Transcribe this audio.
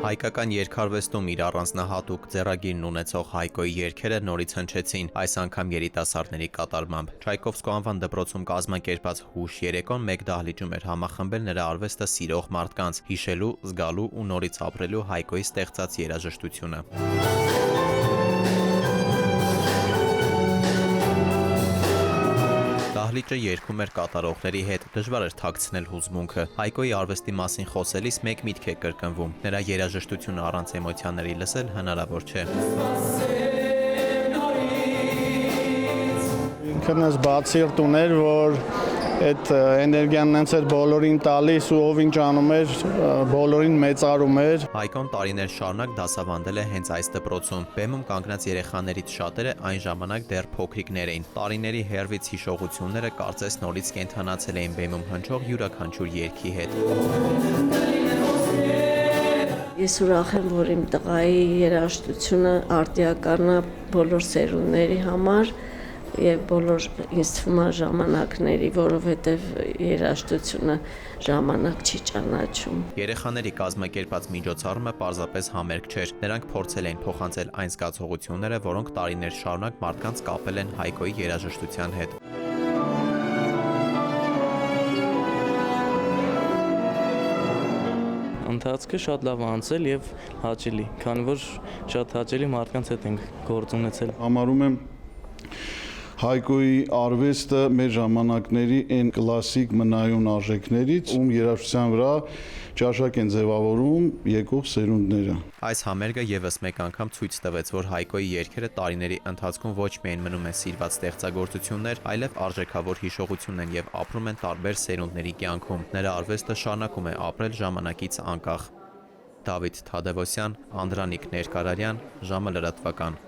Հայկական երգարվեստում իր առանձնահատուկ ձեռագիրն ունեցող Հայկոյի երգերը նորից հնչեցին, այս անգամ երիտասարդների կատարմամբ։ Չայկովսկու անվան դպրոցում կազմակերպած հուշ երեկոն մեկ դահլիճում էր համախմբել նրա արվեստը սիրող մարդկանց, հիշելու, զգալու ու նորից ապրելու Հայկոյի ստեղծած երաժշտությունը։ Դահլիճը երգում էր կատարողների հետ, դժվար էր թաքցնել հուզմունքը։ Հայկոյի արվեստի մասին խոսելիս մեկ միտք է կրկնվում. նրա երաժշտությունը առանց էմոցիաների լսել հնարավոր չէ։ Ինքն էս բացիրտ ուներ, որ այդ էներգիան նենց էր բոլորին տալիս ու ով ինչ անում էր, բոլորին մեծարում էր։ Հայկոն տարիներ շարունակ դասավանդել է հենց այս դպրոցում։ Բեմում կանգնած երեխաներից շատերը այն ժամանակ դեռ փոքրիկներ էին։ Տարիների հերվից հիշողությունները կարծես նորից կենդանացել էին բեմում հնչող յուրաքանչյուր երգի հետ։ Ես ուրախ եմ, որ իմ տղայի երաժշտությունը արտիական է բոլոր սերունդների համար եւ բոլոր ինձ թվում է ժամանակների, որովհետեւ երաժշտությունը ժամանակ չի ճանաչում։ Երեխաների կազմակերպած միջոցառումը պարզապես համերգ չէր։ Նրանք փորձել էին փոխանցել այն զգացողությունները, որոնք տարիներ շարունակ մարդկանց կապել են Հայկոյի երաժշտության հետ։ Ընթացքը շատ լավ անցել եւ հաճելի, քանի որ շատ հաճելի մարդկանց հետ ենք գործ ունեցել։ Համարում եմ Հայկոյի արվեստը մեր ժամանակների այն կլասիկ մնայուն արժեքներից, ում երաժշտության վրա ճաշակ են ձևավորում եկող սերունդները։ Այս համերգը եւս մեկ անգամ ցույց տվեց, որ Հայկոյի երգերը տարիների ընթացքում ոչ միայն մնում են սիրված ստեղծագործություններ, այլև արժեքավոր հիշողություն են եւ ապրում են տարբեր սերունդների կյանքում։ Նրա արվեստը շարունակում է ապրել ժամանակից անկախ։ Դավիթ Թադևոսյան, Անդրանիկ Ներկարարյան, ժամը լրատվական։